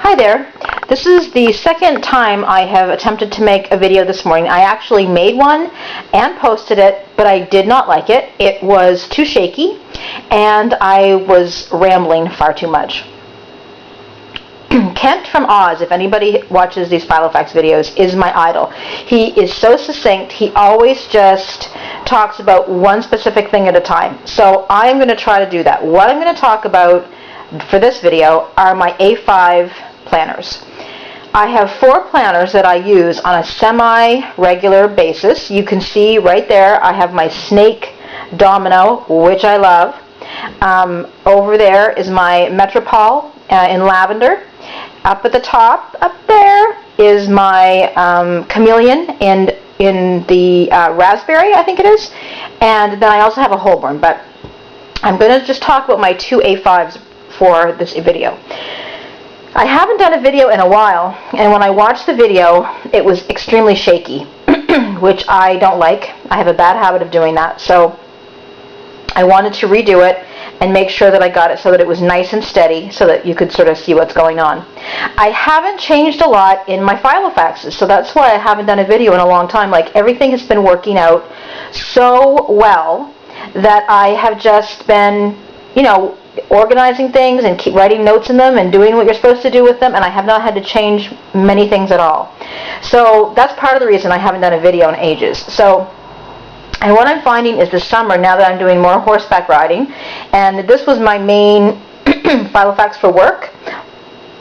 Hi there. This is the second time I have attempted to make a video this morning. I actually made one and posted it, but I did not like it. It was too shaky and I was rambling far too much. Kent from Oz, if anybody watches these Filofax videos, is my idol. He is so succinct. He always just talks about one specific thing at a time. So I'm going to try to do that. What I'm going to talk about for this video are my A5 planners. I have 4 planners that I use on a semi-regular basis. You can see right there I have my Snake Domino, which I love. Over there is my Metropole in lavender. Up at the top, up there, is my Chameleon in the raspberry, I think it is. And then I also have a Holborn, but I'm going to just talk about my 2 A5s for this video. I haven't done a video in a while, and when I watched the video, it was extremely shaky, which I don't like. I have a bad habit of doing that, so I wanted to redo it and make sure that I got it so that it was nice and steady so that you could sort of see what's going on. I haven't changed a lot in my Filofaxes, so that's why I haven't done a video in a long time. Like, everything has been working out so well that I have just been, organizing things and keep writing notes in them and doing what you're supposed to do with them, and I have not had to change many things at all. So that's part of the reason I haven't done a video in ages. And what I'm finding is this summer, now that I'm doing more horseback riding, and this was my main Filofax for work,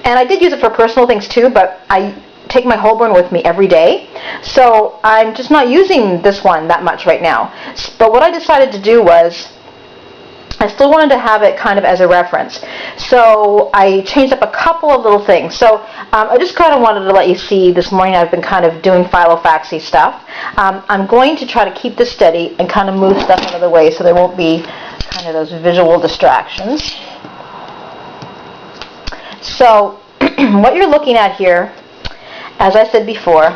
and I did use it for personal things too, but I take my Holborn with me every day, so I'm just not using this one that much right now. But what I decided to do was, I still wanted to have it kind of as a reference, so I changed up a couple of little things. So I just kind of wanted to let you see this morning I've been kind of doing Filofaxy stuff. I'm going to try to keep this steady and kind of move stuff out of the way so there won't be kind of those visual distractions. So what you're looking at here, as I said before,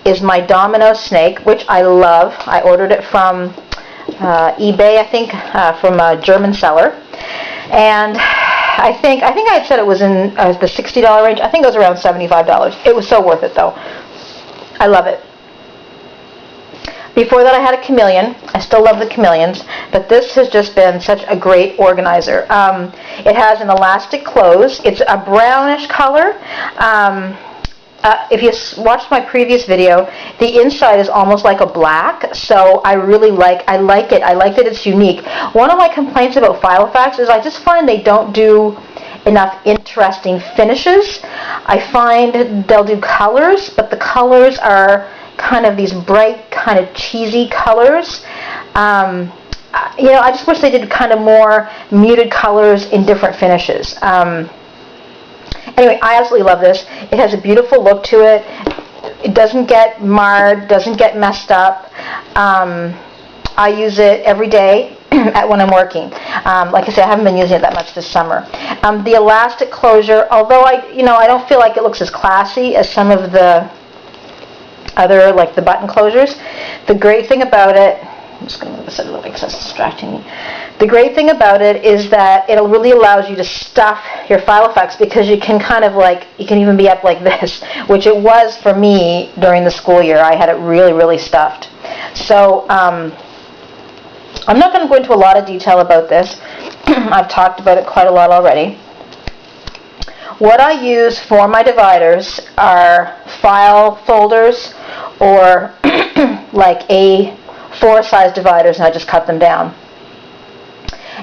is my Domino Snake, which I love. I ordered it from eBay, I think, from a German seller, and I think I had said it was in the $60 range. I think it was around $75. It was so worth it, though. I love it. Before that, I had a Chameleon. I still love the Chameleons, but this has just been such a great organizer. It has an elastic close. It's a brownish color. If you watched my previous video, the inside is almost like a black, so I really like it. I like that it's unique. One of my complaints about Filofax is I just find they don't do enough interesting finishes. I find they'll do colors, but the colors are kind of these bright, kind of cheesy colors. I just wish they did kind of more muted colors in different finishes. Anyway, I absolutely love this. It has a beautiful look to it. It doesn't get marred, doesn't get messed up. I use it every day when I'm working. Like I said, I haven't been using it that much this summer. The elastic closure, although I don't feel like it looks as classy as some of the other, like the button closures. The great thing about it, I'm just going to move this a little bit because that's distracting me. The great thing about it is that it really allows you to stuff your Filofax, because you can kind of you can even be up like this, which it was for me during the school year. I had it really, really stuffed. So I'm not going to go into a lot of detail about this. I've talked about it quite a lot already. What I use for my dividers are file folders or like A4 size dividers, and I just cut them down.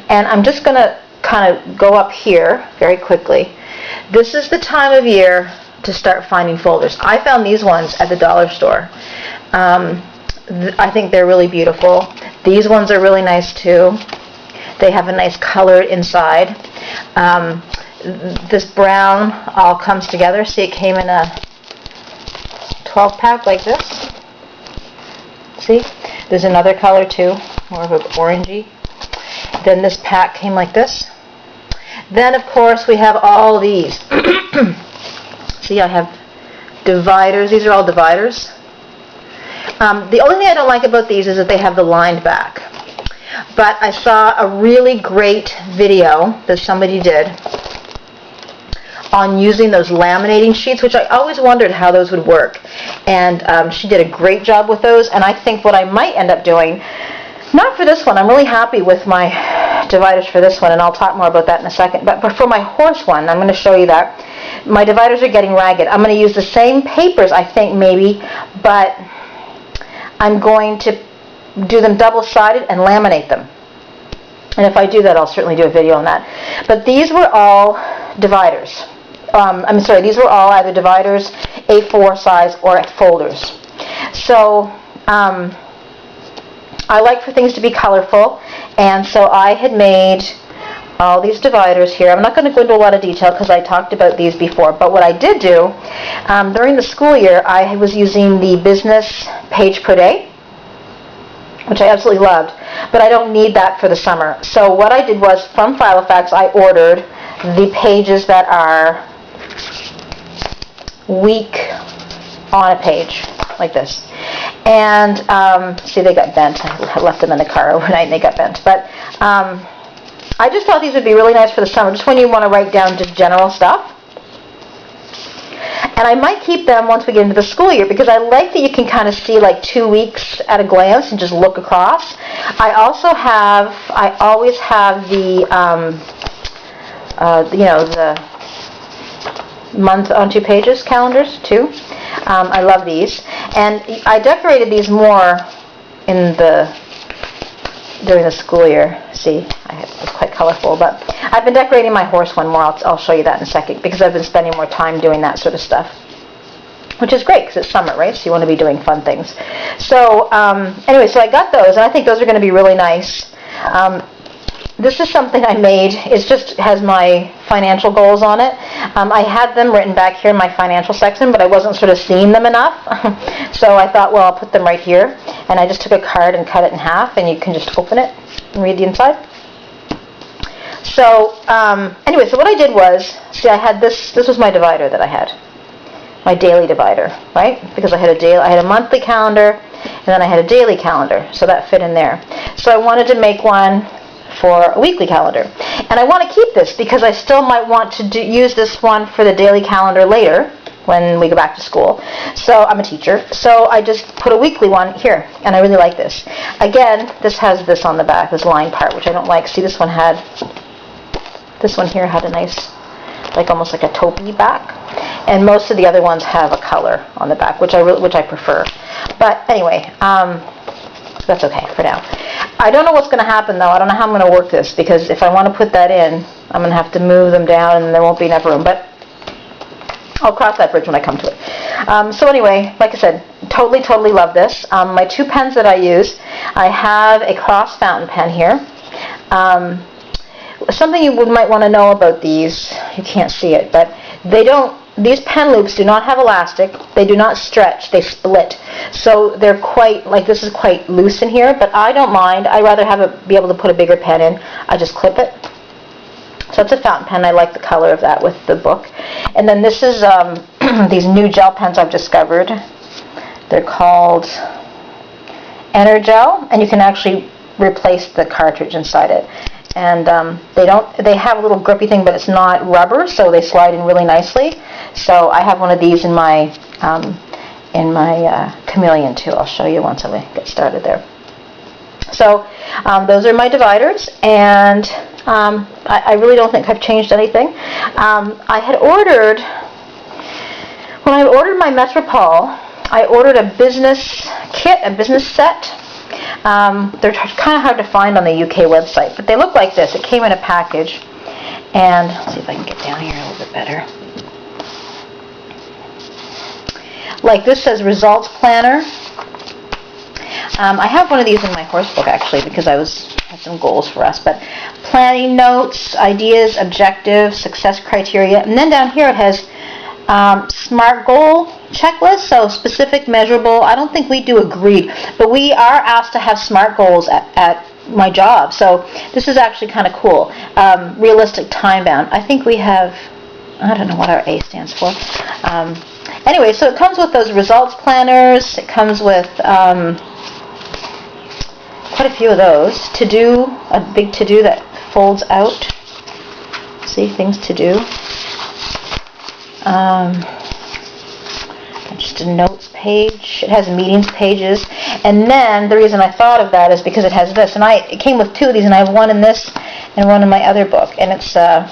And I'm just going to kind of go up here very quickly. This is the time of year to start finding folders. I found these ones at the dollar store. I think they're really beautiful. These ones are really nice too. They have a nice color inside. This brown all comes together. See, it came in a 12-pack like this. See? There's another color too, more of an orangey. Then this pack came like this. Then, of course, we have all these. See, I have dividers. These are all dividers. The only thing I don't like about these is that they have the lined back. But I saw a really great video that somebody did on using those laminating sheets, which I always wondered how those would work. And she did a great job with those, and I think what I might end up doing, not for this one, I'm really happy with my dividers for this one, and I'll talk more about that in a second, but for my horse one, I'm going to show you that. My dividers are getting ragged. I'm going to use the same papers, I think, maybe, but I'm going to do them double-sided and laminate them. And if I do that, I'll certainly do a video on that. But these were all dividers. I'm sorry, these were all either dividers, A4 size, or folders. So I like for things to be colorful, and so I had made all these dividers here. I'm not going to go into a lot of detail because I talked about these before, but what I did do, during the school year, I was using the business page per day, which I absolutely loved, but I don't need that for the summer. So what I did was, from Filofax, I ordered the pages that are week on a page, like this. And, see, they got bent. I left them in the car overnight and they got bent. But I just thought these would be really nice for the summer, just when you want to write down just general stuff. And I might keep them once we get into the school year, because I like that you can kind of see like 2 weeks at a glance and just look across. I always have the, the month on 2 pages calendars too. I love these. And I decorated these more during the school year. See, it's quite colorful, but I've been decorating my horse one more. I'll show you that in a second, because I've been spending more time doing that sort of stuff, which is great because it's summer, right? So you want to be doing fun things. So anyway, so I got those, and I think those are going to be really nice. This is something I made. It just has my financial goals on it. I had them written back here in my financial section, but I wasn't sort of seeing them enough. So I thought, well, I'll put them right here. And I just took a card and cut it in half, and you can just open it and read the inside. So anyway, so what I did was, see, I had this was my divider that I had. My daily divider, right? Because I had a monthly calendar, and then I had a daily calendar, so that fit in there. So I wanted to make one for a weekly calendar. And I want to keep this because I still might want to use this one for the daily calendar later when we go back to school. So I'm a teacher, so I just put a weekly one here, and I really like this. Again, this has this on the back, this line part, which I don't like. See, this one here had a nice, like almost like a taupey back, and most of the other ones have a color on the back, which I prefer. But anyway, that's okay for now. I don't know what's going to happen, though. I don't know how I'm going to work this, because if I want to put that in, I'm going to have to move them down, and there won't be enough room. But I'll cross that bridge when I come to it. So anyway, like I said, totally love this. My 2 pens that I use, I have a cross fountain pen here. Something you might want to know about these, you can't see it, but these pen loops do not have elastic, they do not stretch, they split. So they're quite, like this is quite loose in here, but I don't mind. I'd rather be able to put a bigger pen in. I just clip it. So it's a fountain pen. I like the color of that with the book. And then this is these new gel pens I've discovered. They're called Energel, and you can actually replace the cartridge inside it. And they have a little grippy thing, but it's not rubber, so they slide in really nicely. So I have one of these in my Chameleon too. I'll show you once I get started there. So those are my dividers, and I really don't think I've changed anything. I had ordered, when I ordered my Metropole, I ordered a business kit, a business set. They're kind of hard to find on the UK website, but they look like this. It came in a package, and let's see if I can get down here a little bit better. Like this says Results Planner. I have one of these in my horse book actually, because I had some goals for us, but planning notes, ideas, objectives, success criteria, and then down here it has SMART goal checklist, so specific, measurable. I don't think we do agreed, but we are asked to have SMART goals at my job, so this is actually kind of cool. Realistic, time bound. I think we have, I don't know what our A stands for. Anyway, so it comes with those results planners. It comes with quite a few of those. To-do, a big to-do that folds out. See, things to do. just a notes page. It has meetings pages. And then the reason I thought of that is because it has this. And it came with two of these, and I have one in this and one in my other book. And it's a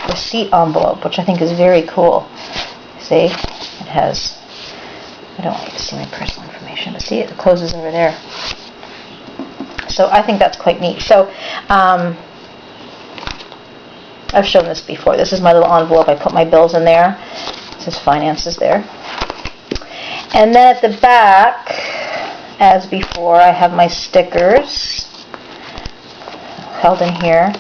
receipt envelope, which I think is very cool. See? It has, I don't want you to see my personal information, but see, it closes over there. So I think that's quite neat. So I've shown this before. This is my little envelope. I put my bills in there. It says finances there. And then at the back, as before, I have my stickers held in here.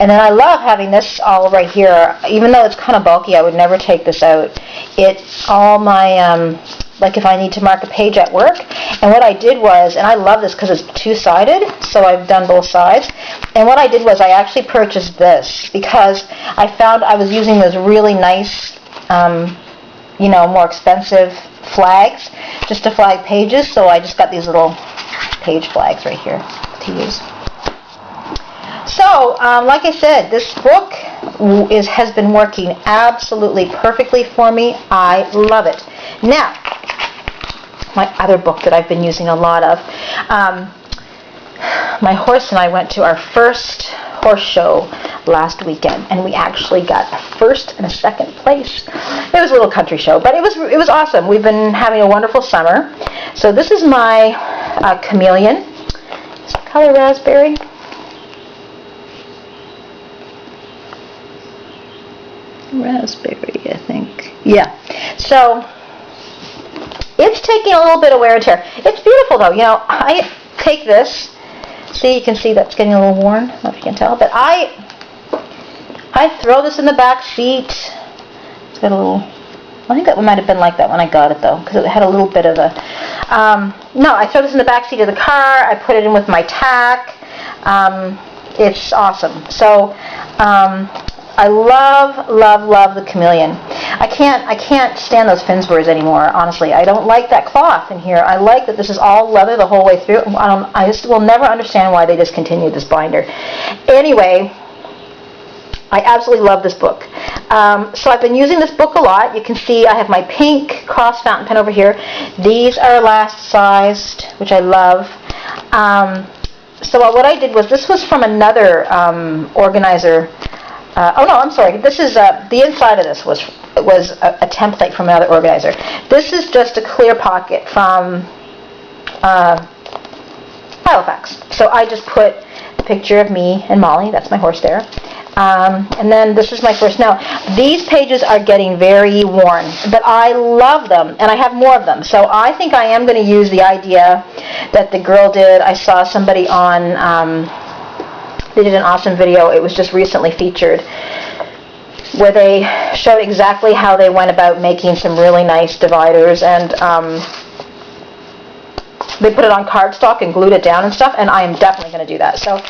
And then I love having this all right here. Even though it's kind of bulky, I would never take this out. It's all my, like if I need to mark a page at work. And what I did was, and I love this because it's two-sided, so I've done both sides. And what I did was I actually purchased this because I found I was using those really nice, more expensive flags just to flag pages, so I just got these little page flags right here to use. So, like I said, this book has been working absolutely perfectly for me. I love it. Now, my other book that I've been using a lot of, my horse and I went to our first horse show last weekend, and we actually got a first and a second place. It was a little country show, but it was awesome. We've been having a wonderful summer. So this is my Chameleon. Is the color raspberry? Raspberry, I think. Yeah. So it's taking a little bit of wear and tear. It's beautiful though. I take this. See, you can see that's getting a little worn. I don't know if you can tell, but I throw this in the back seat. It's got a little, I think that might have been like that when I got it though, because it had a little bit of a, no, I throw this in the back seat of the car. I put it in with my tack. It's awesome. So, I love, love, love the Chameleon. I can't stand those Finsbury's anymore, honestly. I don't like that cloth in here. I like that this is all leather the whole way through. I just will never understand why they discontinued this binder. Anyway, I absolutely love this book. So I've been using this book a lot. You can see I have my pink cross fountain pen over here. These are elast sized, which I love. So what I did was, this was from another organizer. Oh no, I'm sorry. This is the inside of this was a template from another organizer. This is just a clear pocket from Filofax. So I just put a picture of me and Molly. That's my horse there. And then this is my first. Now, these pages are getting very worn, but I love them, and I have more of them. So I think I am going to use the idea that the girl did. I saw somebody on. They did an awesome video. It was just recently featured, where they showed exactly how they went about making some really nice dividers, and they put it on cardstock and glued it down and stuff, and I am definitely going to do that. So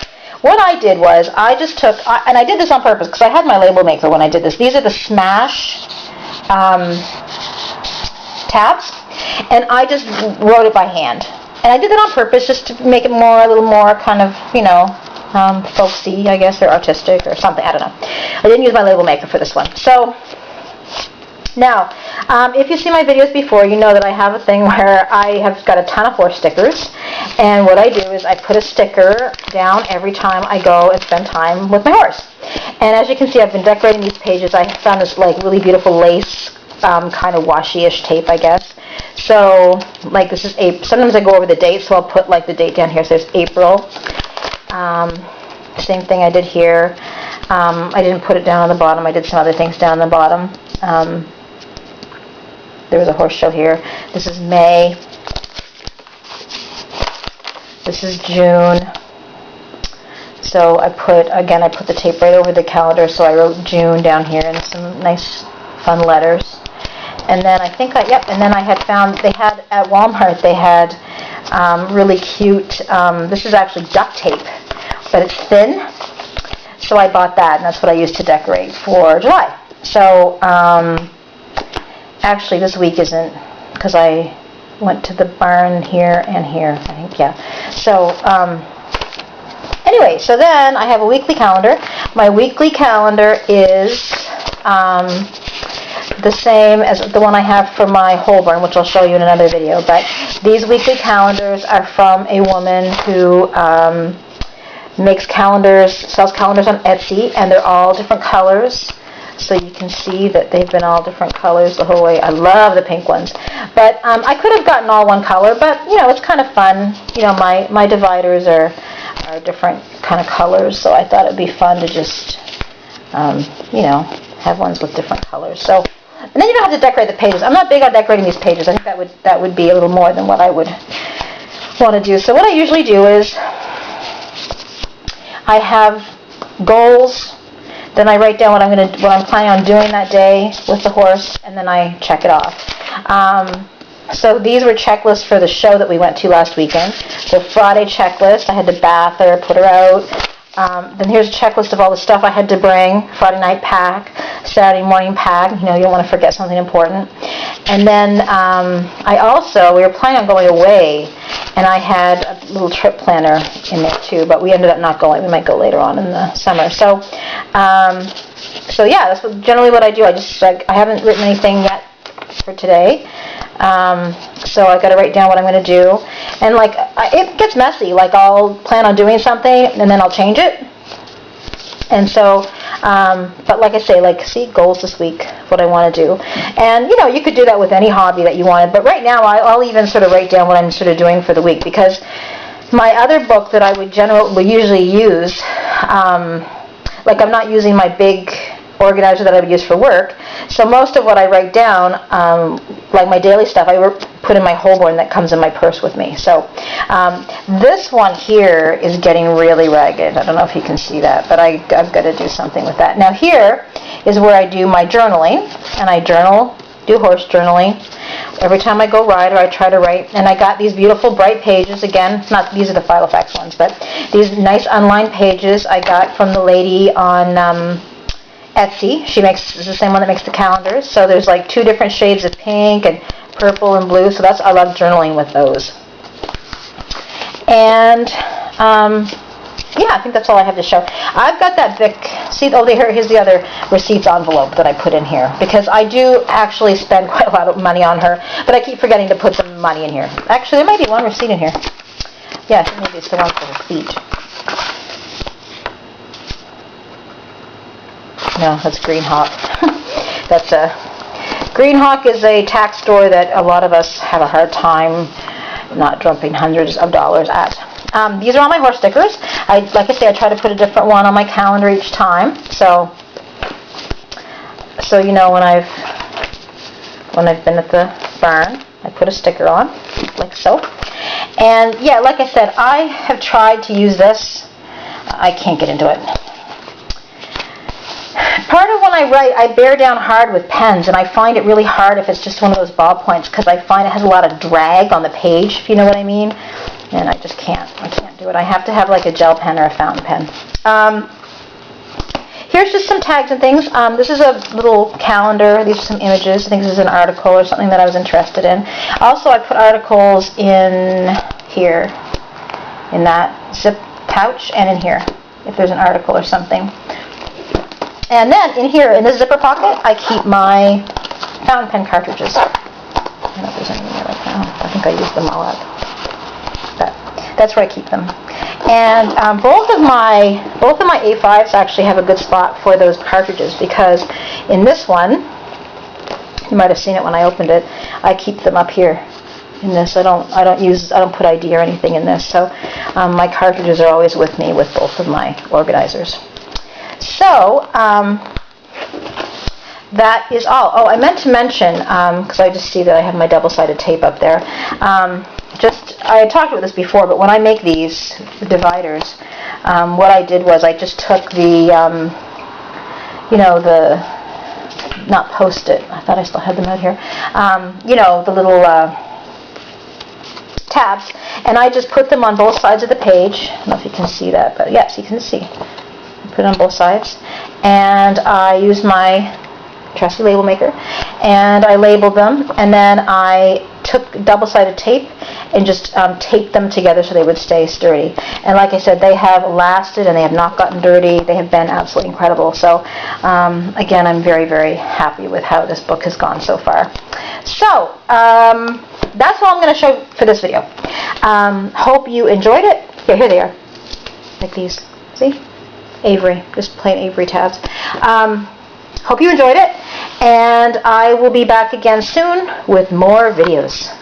what I did was, I just took, and I did this on purpose because I had my label maker when I did this. These are the Smash tabs, and I just wrote it by hand. And I did that on purpose just to make it a little more kind of, folksy, I guess, or artistic or something. I don't know. I didn't use my label maker for this one. So now, if you see my videos before, you know that I have a thing where I have got a ton of horse stickers, and what I do is I put a sticker down every time I go and spend time with my horse. And as you can see, I've been decorating these pages. I found this really beautiful lace, kind of washi-ish tape, I guess. So this is April. Sometimes I go over the date, so I'll put the date down here. So there's April. Same thing I did here. I didn't put it down on the bottom. I did some other things down on the bottom. There was a horse show here. This is May. This is June. So I put the tape right over the calendar, so I wrote June down here and some nice fun letters. And then and then I had found, they had at Walmart, they had really cute, this is actually duct tape, but it's thin, so I bought that, and that's what I used to decorate for July. So, actually this week isn't, because I went to the barn here and here, I think, yeah. So, anyway, so then I have a weekly calendar. My weekly calendar is the same as the one I have for my Holborn, which I'll show you in another video. But these weekly calendars are from a woman who makes calendars, sells calendars on Etsy, and they're all different colors. So you can see that they've been all different colors the whole way. I love the pink ones. But I could have gotten all one color, but, you know, it's kind of fun. You know, my dividers are different kind of colors, so I thought it would be fun to just, you know, have ones with different colors. So, and then you don't have to decorate the pages. I'm not big on decorating these pages. I think that would be a little more than what I would want to do. So what I usually do is I have goals. Then I write down what I'm planning on doing that day with the horse, and then I check it off. So these were checklists for the show that we went to last weekend. The Friday checklist, I had to bath her, put her out. Then here's a checklist of all the stuff I had to bring. Friday night pack, Saturday morning pack. You know, you don't want to forget something important. And then we were planning on going away, and I had a little trip planner in there too, but we ended up not going. We might go later on in the summer. So yeah, that's generally what I do. I haven't written anything yet for today. So I've got to write down what I'm going to do. And it gets messy. Like I'll plan on doing something and then I'll change it. And so, but like I say, see goals this week, what I want to do. And, you know, you could do that with any hobby that you wanted. But right now I'll even sort of write down what I'm sort of doing for the week, because my other book that I would usually use, I'm not using my big organizer that I would use for work. So most of what I write down, like my daily stuff, I put in my Holborn that comes in my purse with me. So this one here is getting really ragged. I don't know if you can see that, but I've got to do something with that. Now here is where I do my journaling, and I do horse journaling. Every time I go ride, or I try to write, and I got these beautiful bright pages. Again, these are the Filofax ones, but these nice unlined pages I got from the lady on Etsy. It's the same one that makes the calendars. So there's like 2 different shades of pink and purple and blue. So I love journaling with those. And yeah, I think that's all I have to show. I've got that Vic. See, here's the other receipts envelope that I put in here, because I do actually spend quite a lot of money on her, but I keep forgetting to put some money in here. Actually, there might be one receipt in here. Yeah, I think maybe it's the one for her feet. No, that's Green Hawk. Green Hawk is a tax store that a lot of us have a hard time not dumping hundreds of dollars at. These are all my horse stickers. Like I say, I try to put a different one on my calendar each time. So you know, when I've been at the barn, I put a sticker on, like so. And yeah, like I said, I have tried to use this. I can't get into it. Part of when I write, I bear down hard with pens, and I find it really hard if it's just one of those ballpoints, because I find it has a lot of drag on the page, if you know what I mean. And I just can't. I can't do it. I have to have like a gel pen or a fountain pen. Here's just some tags and things. This is a little calendar. These are some images. I think this is an article or something that I was interested in. Also, I put articles in here, in that zip pouch, and in here, if there's an article or something. And then in here, in this zipper pocket, I keep my fountain pen cartridges. I don't know if there's any in there right now. I think I used them all up. But that's where I keep them. And both of my A5s actually have a good spot for those cartridges, because in this one, you might have seen it when I opened it, I keep them up here. In this, I don't put ID or anything in this. So my cartridges are always with me with both of my organizers. So, that is all. Oh, I meant to mention, because I just see that I have my double-sided tape up there. I had talked about this before, but when I make these dividers, what I did was I just took the, not Post-it. I thought I still had them out here. The little tabs, and I just put them on both sides of the page. I don't know if you can see that, but yes, you can see. Put it on both sides, and I used my trusty label maker, and I labeled them, and then I took double-sided tape and just taped them together so they would stay sturdy. And like I said, they have lasted and they have not gotten dirty. They have been absolutely incredible. So again, I'm very, very happy with how this book has gone so far. So that's all I'm going to show for this video. Hope you enjoyed it. Here they are. Like these. See? Avery. Just plain Avery tabs. Hope you enjoyed it. And I will be back again soon with more videos.